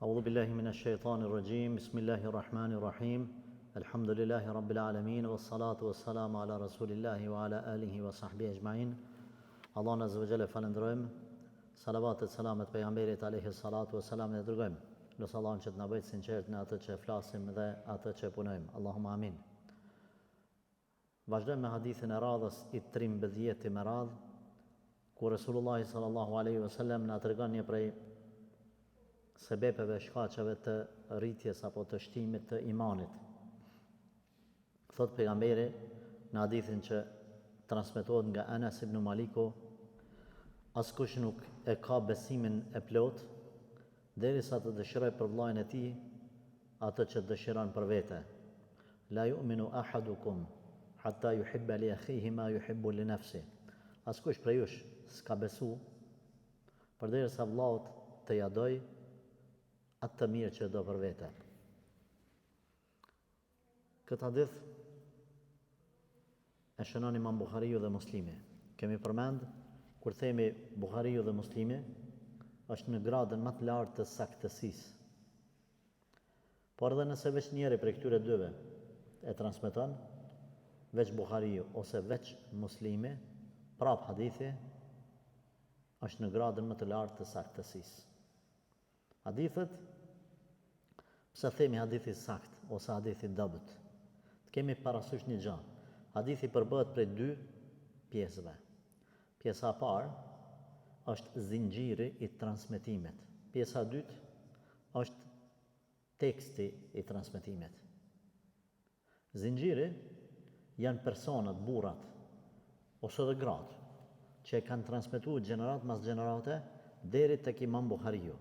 أعوذ بالله من الشيطان الرجيم بسم الله الرحمن الرحيم الحمد لله رب العالمين والصلاة والسلام على رسول الله وعلى آله وصحبه أجمعين Allah Azza wa Jalla falendrojmë, salavatet, selamet pejgamberit alayhi salatu wassalam dhe dërgojmë. Lutë Allahun që të na bëjë sinqert në atë që flasim dhe atë që punojmë. Allahumma amin. Vazhdojmë me hadithin e radhës i 13 me radhë, ku Resulullah sallallahu alaihi wasallam na tregon një prej sebepeve, shkaqeve të rritjes apo të shtimit të imanit. Thot pejgamberi në hadithin që transmetohet nga Anas ibn Maliku, askush nuk e ka besimin e plot derisa të dëshiroj për vllajën e tij atë që dëshiron për vete. La yu'minu ahadukum hatta yuhibba li akhihi ma yuhibbu li nafsi. Askush prej jush s'ka besu përderisa vllaut të ja doj atë të mirë që do për vete. Këtë hadith e shënon Imam Buhariu dhe Muslimi. Kemi përmend, kur themi Buhariu dhe Muslimi, është në gradën më të lartë të saktësisë. Por edhe nëse veç njëri prej këtyre dyve e transmeton, veç Buhariu ose veç Muslimi, prap hadithi është në gradën më të lartë të saktësisë. Hadithet, pse themi hadithi sakt ose hadithi dobët, të kemi parasysh një gjë. Hadithi përbëhet prej dy pjesëve. Pjesa e parë është zinxhiri i transmetimit. Pjesa e dytë është teksti i transmetimit. Zinxhiri janë personat, burrat ose edhe gratë që e kanë transmetuar gjenerat mas gjenerate deri tek Imam Buhariu.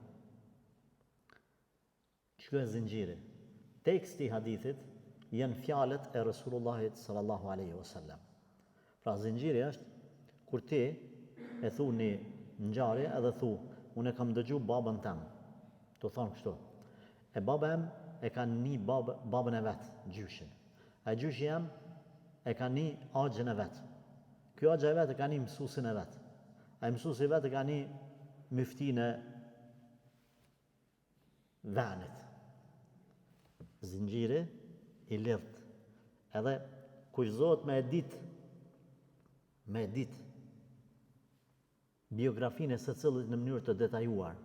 Kjo është zinxhiri. Teksti i hadithit janë fjalët e Resulullahit sallallahu alaihi wasallam. Pra zinxhiri është kur ti e thu një ngjarje edhe thu, unë e kam dëgju babën tem. Të thonë kështu. E baba em e ka një babën e vet, gjyshin. A gjyshi jam e ka një axhën e vet. Ky axha e vet e ka një mësuesin e vet. Ai mësuesi i vet e ka një myftin e venit. Zinxhiri i lidh. Edhe kushtohet me dit biografinë e secillit në mënyrë të detajuar.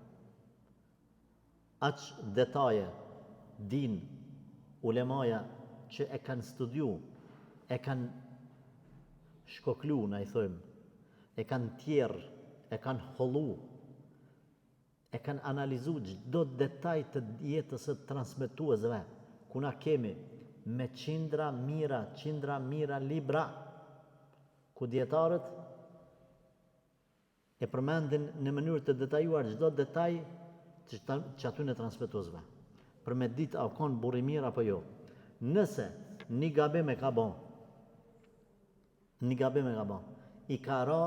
Aq detaje din ulemaja që e kanë studiu, e kanë shkoklu, na i thojmë, e kanë tjerë, e kanë hollu, e kanë analizu çdo detaj të jetës së transmetuesve, ku na kemi me qindra mira libra, ku dietarët e përmendin në mënyrë të detajuar çdo detaj që aty në transmetuesve. Për me ditë a kon burri mirë apo jo. Nëse një gabim e ka bon, i ka ra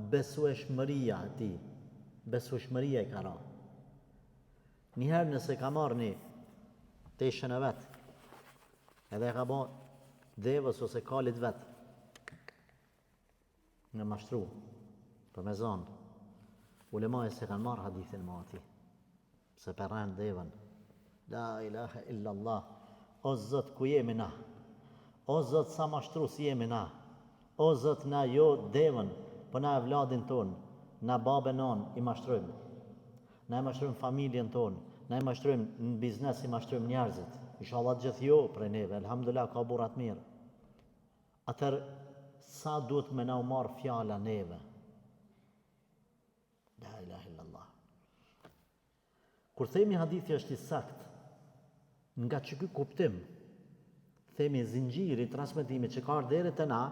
besueshmëria e tij. Besueshmëria i ka ra. Njëherë nëse ka marrë një teshën e vet, edhe e ka bon devës ose kalit vet, në mashtru, për me zonë, ulemaj se kanë marrë hadithin ma ati, se përren devën, la ilaha illallah, o Zot ku jemi na, o Zot sa mashtru si jemi na, o Zot na jo devën, për na e vladin ton, na babën non i mashtrujmë, na e mashtrujmë familjen ton, na e mashtrujmë në biznes, i mashtrujmë njerëzit. Inshallah gjithë jo prej neve, elhamdulillah ka burrat mirë. Atër, sa duhet me na u marë fjala neve? La ilaha illallah. Kur themi hadithi është i sakt, nga që ky kuptim, themi zinxhiri transmetimi që ka ardhur deri te na,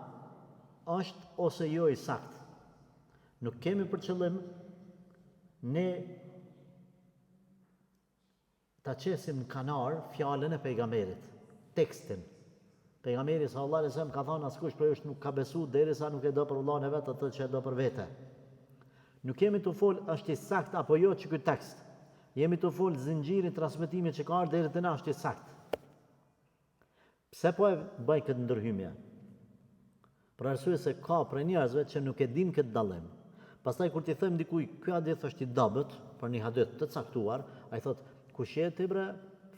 është ose jo i sakt. Nuk kemi për qëllim ne ta qesim në kanar fjalën e pejgamberit, tekstin. Pejgamberi sallallahu alaihi wasallam ka thënë askush prej jush nuk ka besu derisa nuk e do për vllahën e vet atë që e do për vete. Nuk kemi të fol është i sakt apo jo që ky tekst. Jemi të fol zinxhirin transmetimit që ka ardhur deri te na është i sakt. Pse po e bëj këtë ndërhymje? Për arsye se ka prej njerëzve që nuk e din këtë dallim. Pastaj kur ti them dikuj, ky hadith është i dobët, për një hadith të caktuar, ai thot, Kush ti bre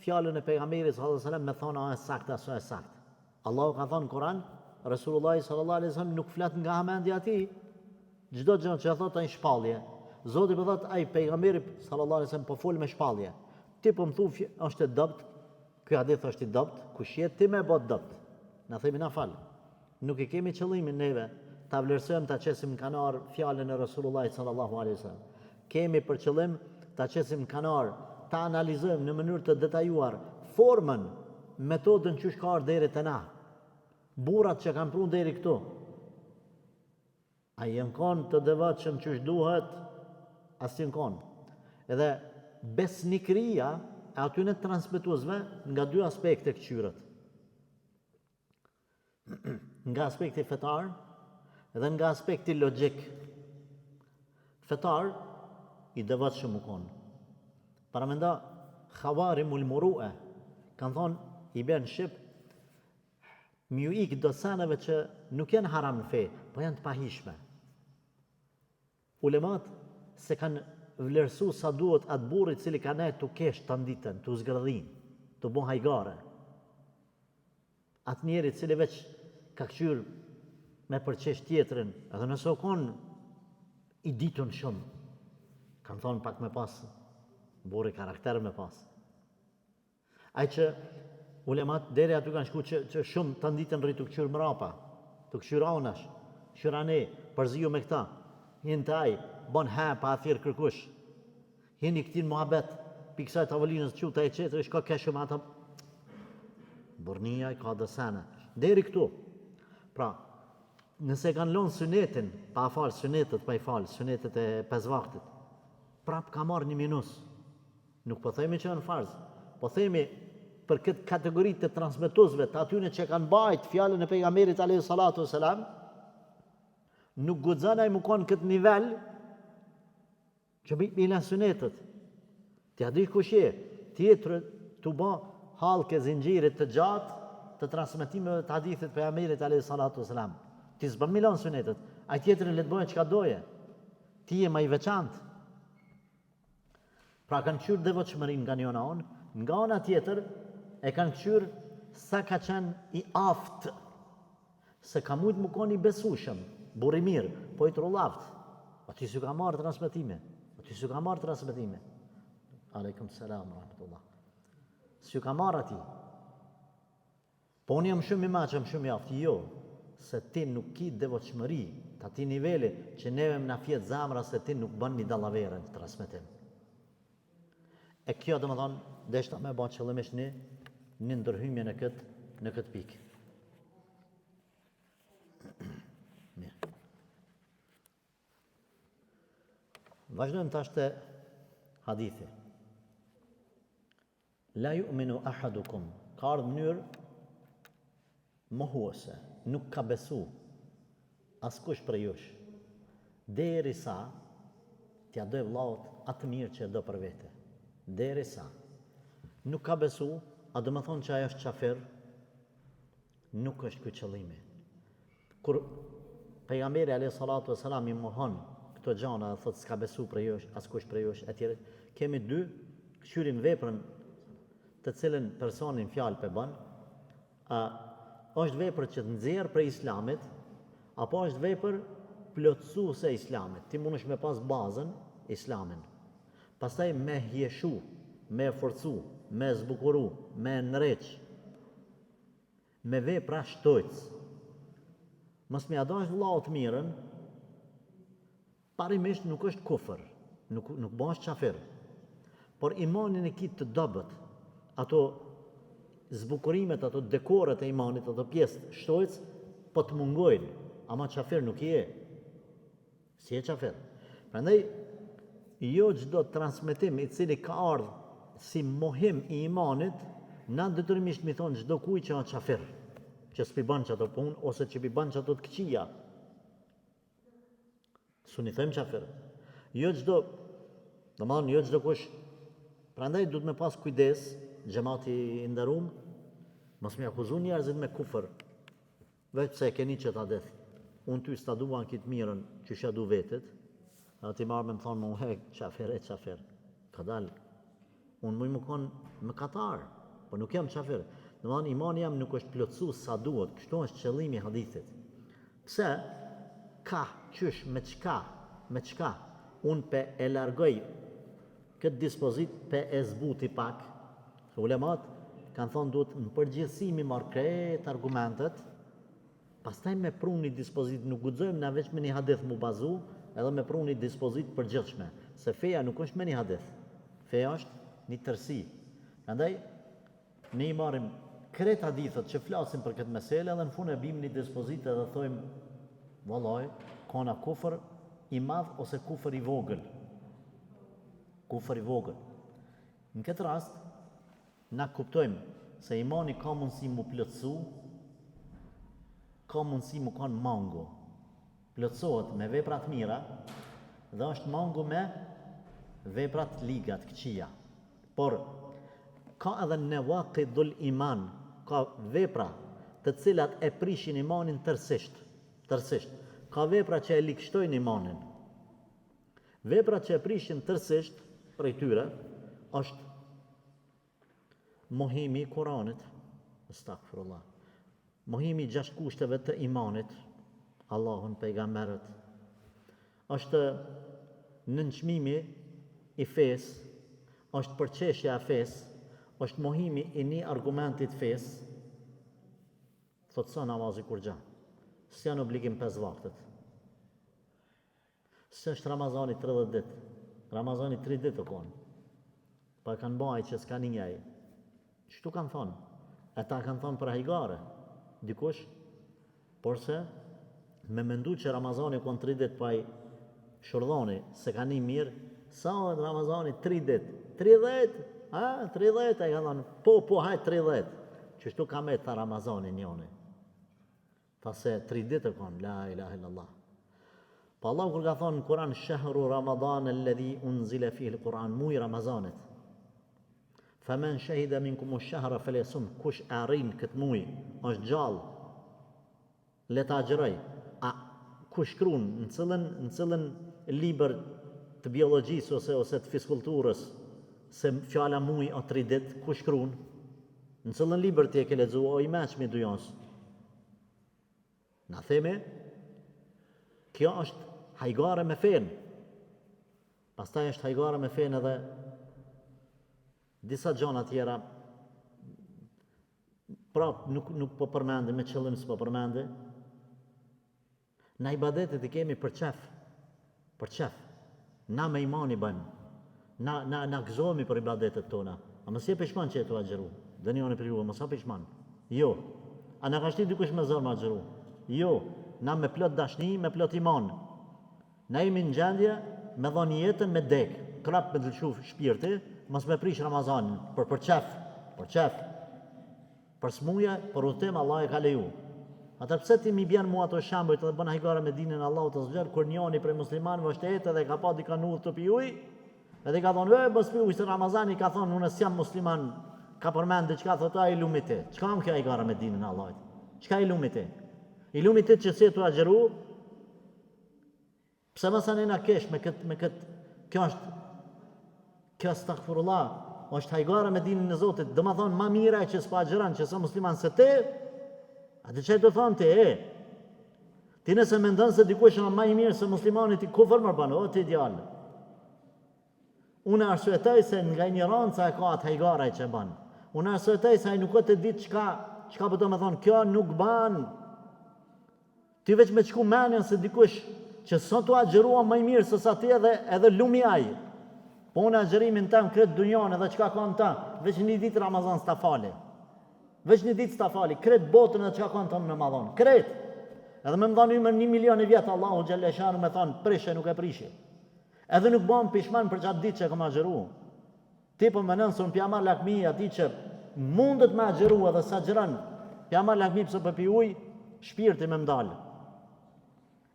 fjalën e pejgamberit sallallahu alaihi wasallam me thonë a është saktë apo është saktë. Allahu ka thënë në Kur'an, Resulullah sallallahu alaihi wasallam nuk flet nga hamendja e tij. Çdo gjë që thotë ai shpallje. Zoti po thotë ai pejgamberi sallallahu alaihi wasallam po fol me shpallje. Ti po më thu është e dopt, ky hadith është i dopt, kush je ti më bë dopt. Na themi na fal. Nuk i kemi qëllimin neve ta vlerësojmë ta çesim kanar fjalën e Resulullah sallallahu alaihi wasallam. Kemi për qëllim ta çesim kanar, ta analizojmë në mënyrë të detajuar formën, metodën që ka ardhur deri te na. Burrat që kanë prunë deri këtu. A janë kanë të devotshëm që duhet asin kanë. Edhe besnikëria e atyre transmetuesve nga dy aspekte këqyrët. Nga aspekti fetar dhe nga aspekti logjik. Fetar i devotshëm u kon. Para menda khawarimul murua, kanë thonë i bën shqip mi u ik do sanave që nuk janë haram në fe, po janë të pahishme. Ulemat se kanë vlerësu sa duhet atë burrit cili ka nejtë të kesh të nditën, të zgërdhin, të bon hajgare. Atë njeri cili veç ka këqyr me përqesh tjetërin, edhe nëse o konë i ditun shumë, kanë thonë pak me pas, burri karakter me pas. Ai që ulemat deri aty kanë shku që shumë të nditën rritë të këqyr mrapa, të këqyr anash, qyrane, përziju me këta, hinë të aj, bon ha pa athirë kërkush, hinë i këtin muhabet, pi kësaj tavolinës që ta e qetë, është ka keshëm ata, burnia i ka dësane, deri këtu. Pra, nëse kanë lonë sunetin, pa falë sunetet, pa i falë, sunetet e 5 vaktit, prap ka marrë një minus. Nuk po themi që janë farz, po themi për këtë kategoritë të transmetuesve, të atyre që kanë bajt fjallën e pejgamberit alayhi salatu wasalam, nuk guxon ai më kon këtë nivel që bila sunetet. Ti a di kush je? Ti je të bë hallke zinxhirit të gjatë të transmetimeve të hadithit të pejgamberit alayhi salatu wasalam. Ti s'bën milon sunetet, ai tjetri le të bëjë çka doje. Ti je më i veçantë. Pra kanë qyrë devotshmërinë nga njëra anë, nga ana tjetër e kanë qyrë sa ka qenë i aftë, se ka mujtë më konë i besueshëm, burri mirë, po i trullavt. Ati s'ju ka marrë transmetime. Aleikum selam, rahmetullah. S'ju ka marrë ati. Po unë jam shumë i maqëm, shumë i aftë. Jo, se ti nuk ki devotshmëri, të ati niveli që neve më na fjetë zamra se ti nuk bën një dallavere në transmetim. E kjo dhe më thonë, deshta me ba qëllimisht një ndërhymje në këtë pikë. Vazhdojmë tash te hadithi. La yu'minu ahadukum, ka ardhur mënyrë mohuese, nuk ka besu askush për jush, derisa t'ja doj vllaut atë mirë që e do për vete. Derisa nuk ka besu, a do më thonë që ajo është qafir, nuk është ky qëllimi. Kur pejgamberi alayhi salatu wasalam i mohon këto gjana dhe thotë s'ka besu për jush, askush për jush, etj. Kemi dy, këshyrim veprën të cilën personin fjalë pe bën, është vepër që të nxjerr për islamit, apo është vepër plotësuese e islamit. Ti mundesh me pas bazën islamin. Pastaj me hjeshu, me forcu, me zbukuru, me nreq, me vepra shtojtës. Mos më adash vllaut mirën, parimisht nuk është kufër, nuk bësh qafir. Por imanin e kit të dobët, ato zbukurimet, ato dekoret e imanit, ato pjesë shtojtës, po të mungojnë, ama qafir nuk je. Si e qafir. Prandaj, jo çdo transmetim i cili ka ardhur si mohim i imanit, na detyrimisht mi thonë çdo kujt që është qafir, që s'pi bën çato punë ose që pi bën çato të këqija. Suni them qafir. Jo çdo kush. Prandaj duhet me pas kujdes, xhamati i nderuar, mos më akuzon njerëzit me kufër. Vetë se e keni që ta deth. Unë ty s'ta duan kitë mirën që shja du vetet, ti marrë me më thonë më hek, qafir. Ka dalë. unë muj më konë më katar, po nuk jam qafir. Në mëdhan imani jam nuk është plotësu sa duhet, kështu është qëllimi i hadithit. Pse? Ka, qysh, me qka, unë pe e largoj këtë dispozit pe e zbuti pak. Ulemat kanë thonë duhet në përgjithësi mi marrë krejt argumentet, pastaj me pru një dispozit, nuk guxojmë na veç me një hadith mu bazu, edhe me pru një dispozit përgjithshme, se feja nuk është me një hadith, feja është një tërsi. Andaj, ne i marrim krejt hadithet që flasin për këtë mesele, edhe në fund e bim një dispozit edhe thojmë, vallaj, kona kufër i madh ose kufër i vogël. Kufër i vogël. Në këtë rast, na kuptojmë se imani ka mundësi mu plotësu, ka mundësi mu kanë mangu. Plotësohet me veprat mira dhe është mangu me veprat ligat, këqija. Por, ka edhe nevaqidul iman, ka vepra të cilat e prishin imanin tërësisht. Ka vepra që e likështojnë imanin. Vepra që e prishin tërësisht, prej tyre, është mohimi i Kuranit, astaghfirullah. Mohimi 6 kushteve të imanit, Allahun, pejgamberët. Është nënçmimi i fesë, është përqeshja e fesë, është mohimi i një argumentit fesë. Thotë sa namazi kur gja. Së janë obligim 5 vaktet. Së është Ramazani 30 ditë. Ramazani 3 ditë të konë. Pa kanë baj që s'ka njëj. Qështu kanë thonë? E ta kanë thonë për hajgare. Dikush, por se me mendu që Ramazani konë 3 ditë pa i shurdhoni, se ka një mirë, sa o Ramazani 3 ditë? 30? 30, e ka thonë, po, hajtë 30. Qështu ka me ta Ramazani njoni. Tha se 3 ditë e konë, la ilaha illallah. Pa Allah kur ka thonë në Kur'an, shahru Ramadan alladhi unzila fihi al-Quran, muj Ramazanit. Faman shahida minkum ash-shahra falyasum, kush arrin këtë muj, është gjallë, le ta agjëroj. Kush shkruan në cilën libër të biologjisë ose të fiskulturës se fjala muj o 3 ditë, kush shkruan? Në cilën libër ti e ke lexuar o i mëshmi dujons? Na theme, kjo është hajgare me fen. Pastaj është hajgare me fen edhe disa gjona tjera, prap nuk po përmende, me qëllim s'po përmende. Na ibadetet i kemi për qef. Na me imani bëjmë. Na gëzohemi për ibadetet tona. A mësë je pishman që e tu agjeru? Dhe njone për juve, mësë pishman. Jo. A na ka shti dikush me zërë me agjeru? Jo. Na me plot dashni, me plot iman. Na jemi në gjendje me dhoni jetën me dek. Krap me dëlqu shpirti, mos me prish Ramazanin, për qef. Për smuja, për udhtim Allah e ka leju. Atër pse ti mi bjen mua ato shambujt edhe bën hajgare me dinin Allahu të zgjer, kur njoni prej muslimanëve është etë dhe ka pa dika në udhë të pi ujë, edhe ka thonë, bës pi ujë, se Ramazani ka thonë, unë s'jam musliman, ka përmend diçka, thotë ai lumi ti. Çka kam kjo hajgare me dinin Allahut? Çka i lumi ti? I lumi ti që si tu agjeru? Pse mos anena kesh me kët kjo astaghfirullah, është hajgare me dinin e Zotit, do më thonë ma mira e që s'pa agjeran, që së musliman se te, a të që të thonë ti, ti nëse me ndonë se dikush në ma i mirë se muslimanit i kufër më banë, o ti idealë. Unë arsuetoj se nga ignoranca e ka atë hajgara që banë. Unë arsuetoj se a i nuk të ditë qka për të me thonë, kjo nuk banë. Ti veç me qku menjen se dikush që sot u agjerua ma i mirë se sa ti edhe lumi ajë. Po unë agjerimin tem kretë dunjone dhe qka ka në ta, veç një ditë Ramazan s'ta fali. Veç një ditë s'ta fali, kretë botën dhe qka ka në ta me madhon. Kretë. Edhe me më dhanë ymer 1 milion i vjetë, Allahu Gjelleshanu me thonë, prishe nuk e prishe. Edhe nuk bom pishman për qatë ditë që e kom agjeru. Ti po më nënë, së në pjama lakmi ati që mundet me agjeru edhe sa gjëran, pjama lakmi pëse për pi uj, shpirti me mdalë.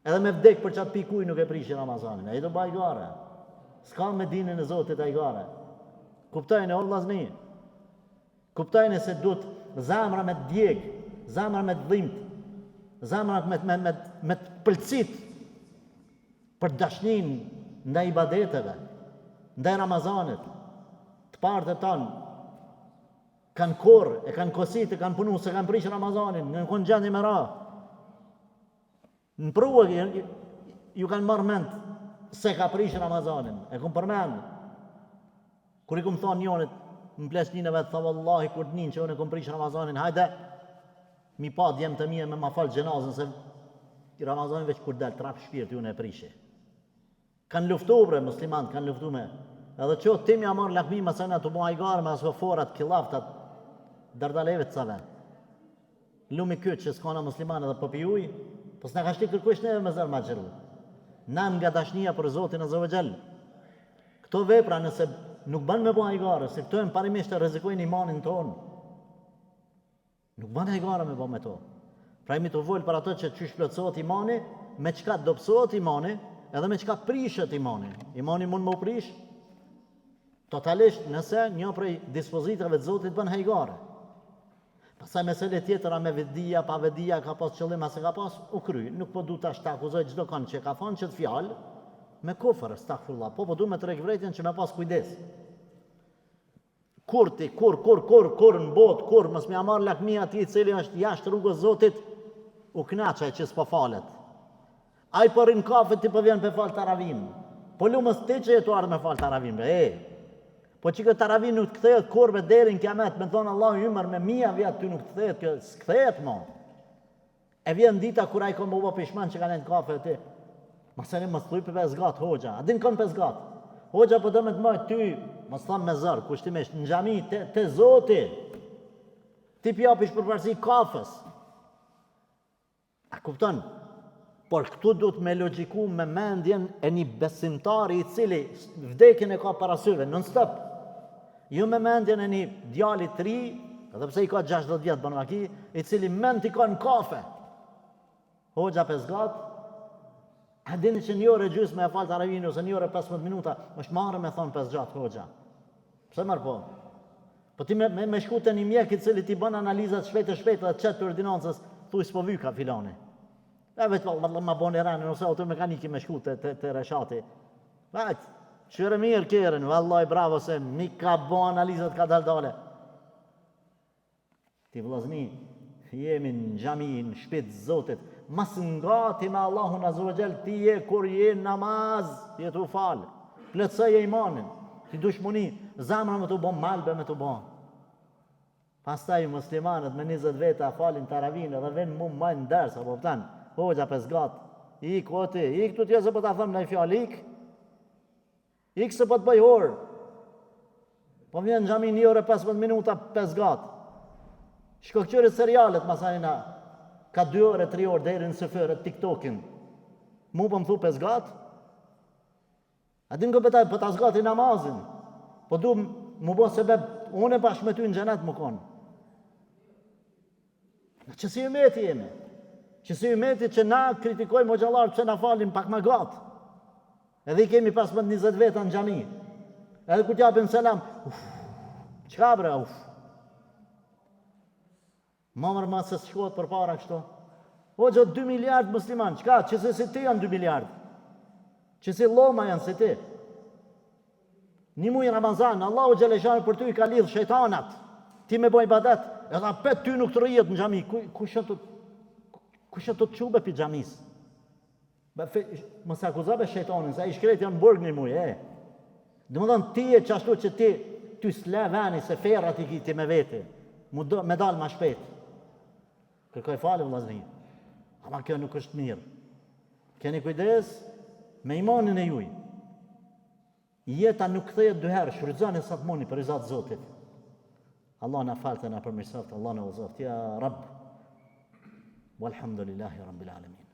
Edhe me vdek për qatë pikuj nuk e prishe Ramazanin. E i do baj gare. S'ka me dinin e Zotit e i gare. Kuptajnë e o lazni. Kuptajnë se du të zamra me të djeg, zamra me të dhimt, zamra me të pëlcit për dashnin ndaj ibadeteve, ndaj Ramazanit, të të partë e tanë kanë korë, e kanë kosit, e kanë punu, se kanë prishë Ramazanin, në konë gjendje me ra. Në pruë, ju kanë marrë mend se ka prishë Ramazanin, e kumë përmendë. Kur i kumë thonë njonit, më plesninëve të thë Wallahi, kur të njën që unë e kumë prishë Ramazanin, hajde, mi pa djemë të mije me ma falë gjenazën, se i Ramazanin veç kur del, trap shpirti unë e prishe. Kanë luftu bre, muslimantë, kanë luftu me. Edhe që ti mja marrë lakmi më sena të bua i garë, me aso forat, kilaftat, dardaleve të save. Lumi këtë që s'kana muslimanë edhe pëpi uj, pos në ka shti kërkush neve me zërë ma qëru. Nan nga dashnia për Zotin Azza wa Jall. Këto vepra nëse nuk ban me bua i garë, se këto e në parimisht të rezikojnë imanin tonë. Nuk ban e i garë me bua me to. Pra imi të volë për ato që qysh plotësot imani, me qka dopsot imani, edhe me qka prishet imani. Imani mund më prish, totalisht nëse një prej dispozitave të Zotit bën hajgare. Pastaj mesele tjetëra me vedia, pa vedia, ka pas qëllim ase ka pas, u kry. Nuk po du të ashtë akuzoj çdo kanë që ka thonë që të fjalë, me kufër, stakfirullah. Po du me të rekvretjen që me pas kujdes. Kur në botë, kur, mës me amar lakmia ti cili është jashtë rrugës Zotit, u knaqaj që s'po falet. Ai po rin kafe ti po vjen për falë taravim. Po lumës ti që jetu ardhë me falë taravim. Po që këtë taravim nuk të kthehet kurve deri në kiamet, me thonë Allah ymër me mia vjetë ty nuk të kthehet, kjo s'kthehet mo. E vjen dita kur ai ka më bo pishman që ka në kafe ti. Masene më thuj për 5 gatë hoxha. A din kanë 5 gatë? Hoxha po do me të majtë ty, më thamë me zërë, kushtimisht, në xhami, te Zoti. Ti pjapish përparësi kafës. A kupton? Por këtu du të me logjiku me mendjen e një besimtari i cili vdekjen e ka parasyve, non-stop. Jo me mendjen e një djali 3, edhe pse i ka 60 vjetë banaki, i cili mend i ka në kafe. Hoxha 5 gatë, a dini që një ore gjysë me e falë taravini, ose një ore 15 minuta, është marrë me thonë 5 gjatë hoxha. Pse marrë po? Po ti me shku të një mjek i cili ti bën analizat shpejt dhe qëtë të ordinancës, thuj s'po vy ka filani. E vetë ma bon i rani, nëse auto mekaniki me shku të reshati. Vetë, qërë mirë kërën, vallaj bravo se mi ka bo analizat ka daldale. Ti vllazni, jemi në xhami, në shpit Zotit, mas nga ti me Allahun Azza wa Jall, ti je kur je namaz, je tu falë, plëtsoj e imanin, ti dush muni, zamra me të bo, malbe me të bo. Pastaj muslimanët me 20 veta falin taravin, edhe ven mu majnë dërsa, po pëtanë, hoxha 5 gatë, ik oti, ik të tje se po ta thëmë në i fjallë, ik se po të bëj orë. Po vjen në xhami 1 orë 15 minuta 5 gatë. Shko këqyre serialet, masanina, ka 2 orë, 3 orë, deri në sëfërët, TikTokin. Mu po më thu 5 gatë? A din këpëtaj, po ta zgati namazin. Po du mu bo sebeb, unë e bashkë me ty në gjenet më konë. Që si ymeti jemi? Që si ymeti që na kritikojmë o gjallarë pëse na falin pak ma gatë. Edhe i kemi 15-20 veta në xhami. Edhe ku t'japim selam, qka bre, mamër ma se shkot për para kështu. O gjo 2 miliard musliman, qka, që si ti janë 2 miliard? Që si loma janë si ti? Një muj Ramazan, Allahu Gjeleshan për ty i ka lidhë shejtanat. Ti me boj ibadet, edhe pet ty nuk të rrijet në xhami. Ku shë të qube për xhamis? Mëse akuzabe shejtanin, se i shkret janë burg një muj, Dhe më dhënë ti e qashtu që ty s'le veni se ferrat i kiti me veti, me dalë ma shpet. Kërkoj falë vllazni. Ama kjo nuk është mirë. Keni kujdes me imanin e juj. Jeta nuk kthehet 2 herë, shfrytëzoni sa të mundi për izat Zotit. Allah na falte, na përmirësoft, Allah na uzoft. Ja Rabb. Walhamdulillahi Rabbil Alamin.